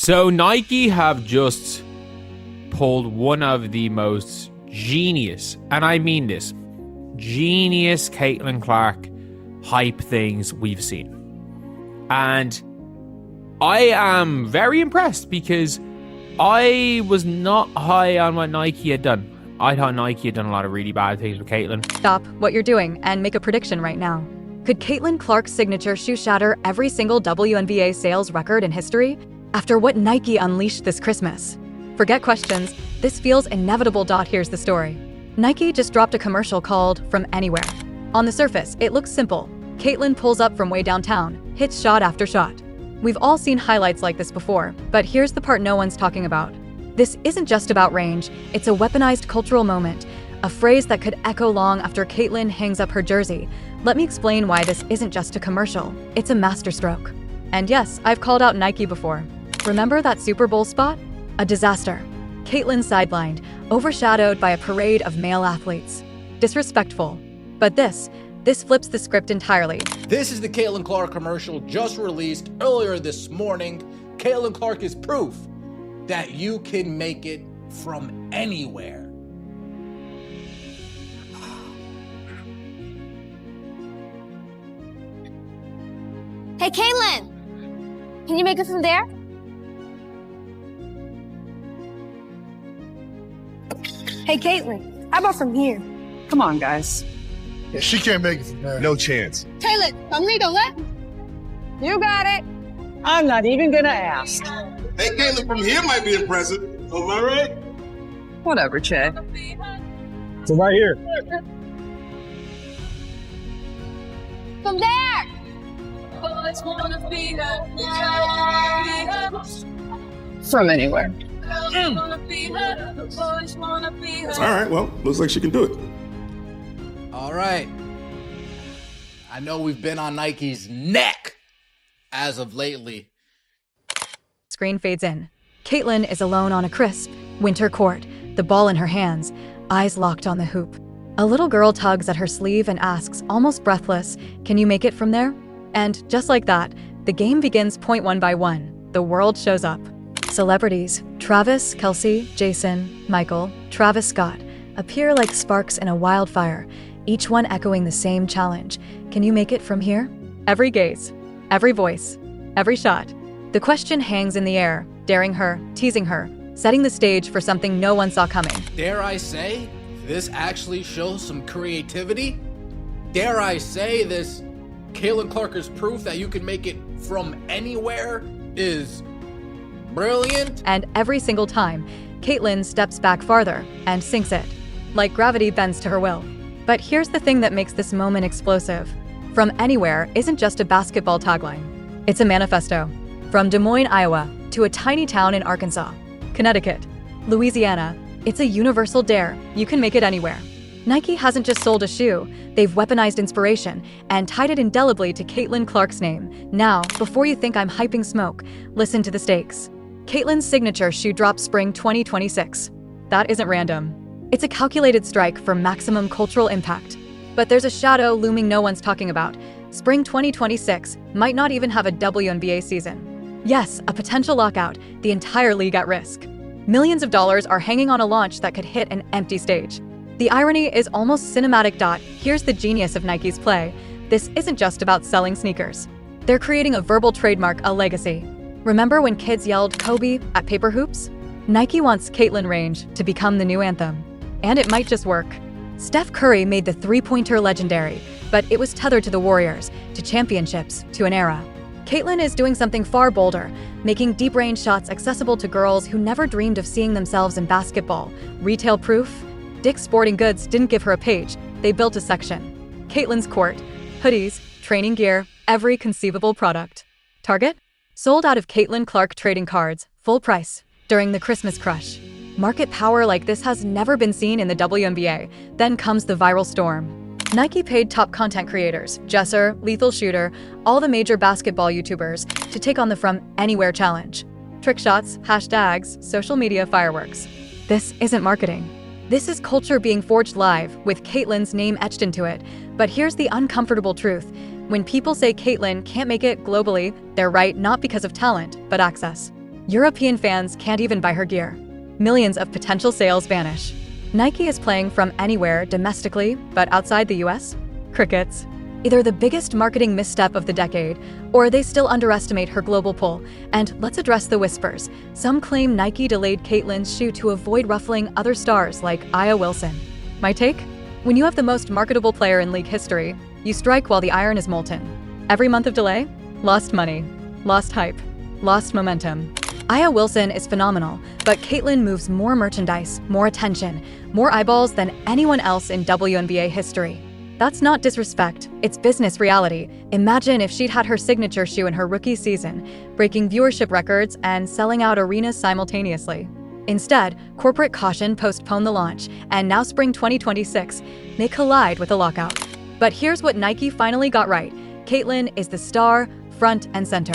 So Nike have just pulled one of the most genius, and I mean this, genius Caitlin Clark hype things we've seen. And I am very impressed because I was not high on what Nike had done. I thought Nike had done a lot of really bad things with Caitlin. Stop what you're doing and make a prediction right now. Could Caitlin Clark's signature shoe shatter every single WNBA sales record in history? After what Nike unleashed this Christmas? Forget questions, this feels inevitable. Here's the story. Nike just dropped a commercial called From Anywhere. On the surface, it looks simple. Caitlin pulls up from way downtown, hits shot after shot. We've all seen highlights like this before, but here's the part no one's talking about. This isn't just about range, it's a weaponized cultural moment, a phrase that could echo long after Caitlin hangs up her jersey. Let me explain why this isn't just a commercial, it's a masterstroke. And yes, I've called out Nike before. Remember that Super Bowl spot? A disaster. Caitlin sidelined, overshadowed by a parade of male athletes. Disrespectful. But this flips the script entirely. This is the Caitlin Clark commercial just released earlier this morning. Caitlin Clark is proof that you can make it from anywhere. Hey, Caitlin! Can you make it from there? Hey, Caitlin, how about from here? Come on, guys. Yeah, she can't make it from there. No chance. Caitlin, from me, don't let. You got it. I'm not even gonna ask. Hey, Caitlin from here might be impressive. Am I right? Whatever, Che. So right here. From there! From anywhere. All right, well, looks like she can do it. All right. I know we've been on Nike's neck as of lately. Screen fades in. Caitlin is alone on a crisp winter court, the ball in her hands, eyes locked on the hoop. A little girl tugs at her sleeve and asks, almost breathless, "Can you make it from there?" And just like that, the game begins point one by one. The world shows up. Celebrities, Travis, Kelsey, Jason, Michael, Travis Scott, appear like sparks in a wildfire, each one echoing the same challenge. Can you make it from here? Every gaze, every voice, every shot. The question hangs in the air, daring her, teasing her, setting the stage for something no one saw coming. Dare I say, this actually shows some creativity? Dare I say this Caitlin Clark is proof that you can make it from anywhere is brilliant? And every single time, Caitlin steps back farther and sinks it, like gravity bends to her will. But here's the thing that makes this moment explosive. From Anywhere isn't just a basketball tagline. It's a manifesto. From Des Moines, Iowa, to a tiny town in Arkansas, Connecticut, Louisiana, it's a universal dare. You can make it anywhere. Nike hasn't just sold a shoe, they've weaponized inspiration and tied it indelibly to Caitlin Clark's name. Now, before you think I'm hyping smoke, listen to the stakes. Caitlin's signature shoe drops spring 2026. That isn't random. It's a calculated strike for maximum cultural impact. But there's a shadow looming no one's talking about. Spring 2026 might not even have a WNBA season. Yes, a potential lockout, the entire league at risk. Millions of dollars are hanging on a launch that could hit an empty stage. The irony is almost cinematic. Here's the genius of Nike's play. This isn't just about selling sneakers. They're creating a verbal trademark, a legacy. Remember when kids yelled Kobe at paper hoops? Nike wants Caitlin range to become the new anthem. And it might just work. Steph Curry made the three-pointer legendary, but it was tethered to the Warriors, to championships, to an era. Caitlin is doing something far bolder, making deep-range shots accessible to girls who never dreamed of seeing themselves in basketball. Retail proof? Dick's Sporting Goods didn't give her a page, they built a section. Caitlin's Court, hoodies, training gear, every conceivable product. Target? Sold out of Caitlin Clark trading cards, full price, during the Christmas crush. Market power like this has never been seen in the WNBA. Then comes the viral storm. Nike paid top content creators, Jesser, Lethal Shooter, all the major basketball YouTubers, to take on the From Anywhere challenge. Trick shots, hashtags, social media fireworks. This isn't marketing. This is culture being forged live, with Caitlin's name etched into it. But here's the uncomfortable truth. When people say Caitlin can't make it globally, they're right not because of talent, but access. European fans can't even buy her gear. Millions of potential sales vanish. Nike is playing from anywhere domestically, but outside the US? Crickets. Either the biggest marketing misstep of the decade, or they still underestimate her global pull. And let's address the whispers. Some claim Nike delayed Caitlin's shoe to avoid ruffling other stars like Aya Wilson. My take? When you have the most marketable player in league history, you strike while the iron is molten. Every month of delay? Lost money. Lost hype. Lost momentum. Aya Wilson is phenomenal, but Caitlin moves more merchandise, more attention, more eyeballs than anyone else in WNBA history. That's not disrespect, it's business reality. Imagine if she'd had her signature shoe in her rookie season, breaking viewership records and selling out arenas simultaneously. Instead, corporate caution postponed the launch, and now spring 2026 may collide with a lockout. But here's what Nike finally got right. Caitlin is the star, front and center.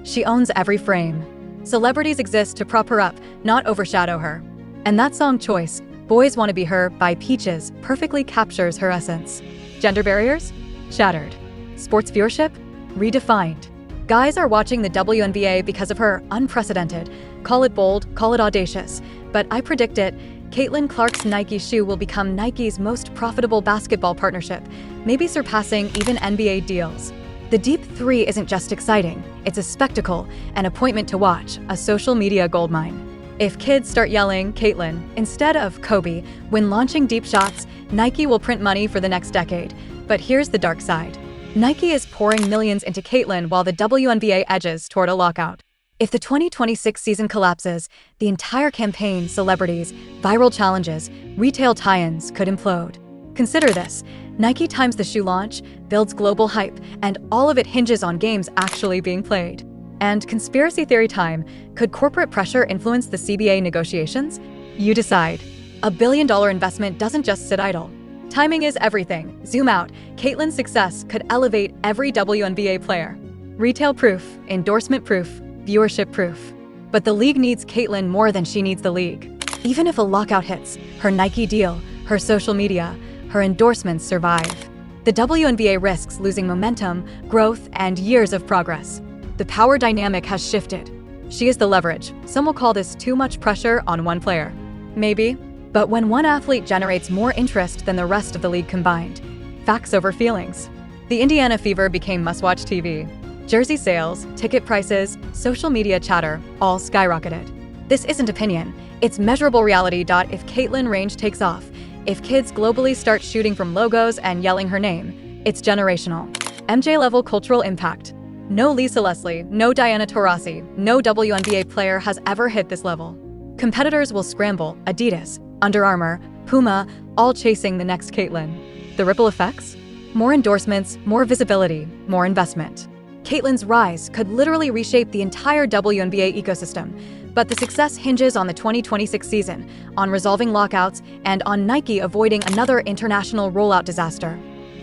She owns every frame. Celebrities exist to prop her up, not overshadow her. And that song choice, Boys Wanna Be Her by Peaches, perfectly captures her essence. Gender barriers? Shattered. Sports viewership? Redefined. Guys are watching the WNBA because of her unprecedented. Call it bold, call it audacious. But I predict it, Caitlin Clark's Nike shoe will become Nike's most profitable basketball partnership, maybe surpassing even NBA deals. The Deep Three isn't just exciting, it's a spectacle, an appointment to watch, a social media goldmine. If kids start yelling Caitlin instead of Kobe when launching deep shots, Nike will print money for the next decade. But here's the dark side. Nike is pouring millions into Caitlin while the WNBA edges toward a lockout. If the 2026 season collapses, the entire campaign, celebrities, viral challenges, retail tie-ins could implode. Consider this. Nike times the shoe launch, builds global hype, and all of it hinges on games actually being played. And conspiracy theory time, could corporate pressure influence the CBA negotiations? You decide. $1 billion investment doesn't just sit idle. Timing is everything. Zoom out. Caitlin's success could elevate every WNBA player. Retail proof, endorsement proof, viewership proof. But the league needs Caitlin more than she needs the league. Even if a lockout hits, her Nike deal, her social media, her endorsements survive. The WNBA risks losing momentum, growth, and years of progress. The power dynamic has shifted. She is the leverage. Some will call this too much pressure on one player. Maybe. But when one athlete generates more interest than the rest of the league combined, facts over feelings. The Indiana Fever became must-watch TV. Jersey sales, ticket prices, social media chatter all skyrocketed. This isn't opinion. It's measurable reality. If Caitlin range takes off, if kids globally start shooting from logos and yelling her name, it's generational. MJ-level cultural impact. No Lisa Leslie, no Diana Taurasi, no WNBA player has ever hit this level. Competitors will scramble, Adidas, Under Armour, Puma, all chasing the next Caitlin. The ripple effects? More endorsements, more visibility, more investment. Caitlin's rise could literally reshape the entire WNBA ecosystem, but the success hinges on the 2026 season, on resolving lockouts, and on Nike avoiding another international rollout disaster.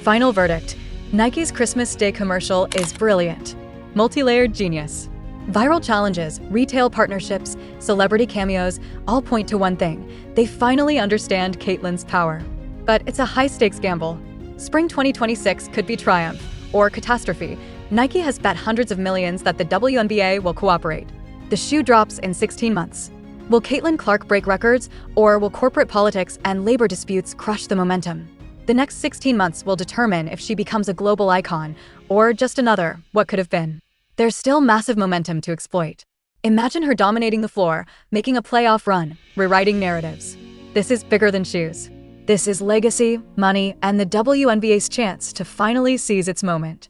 Final verdict. Nike's Christmas Day commercial is brilliant. Multi-layered genius. Viral challenges, retail partnerships, celebrity cameos all point to one thing. They finally understand Caitlin's power. But it's a high-stakes gamble. Spring 2026 could be triumph or catastrophe. Nike has bet hundreds of millions that the WNBA will cooperate. The shoe drops in 16 months. Will Caitlin Clark break records, or will corporate politics and labor disputes crush the momentum? The next 16 months will determine if she becomes a global icon, or just another, what could have been. There's still massive momentum to exploit. Imagine her dominating the floor, making a playoff run, rewriting narratives. This is bigger than shoes. This is legacy, money, and the WNBA's chance to finally seize its moment.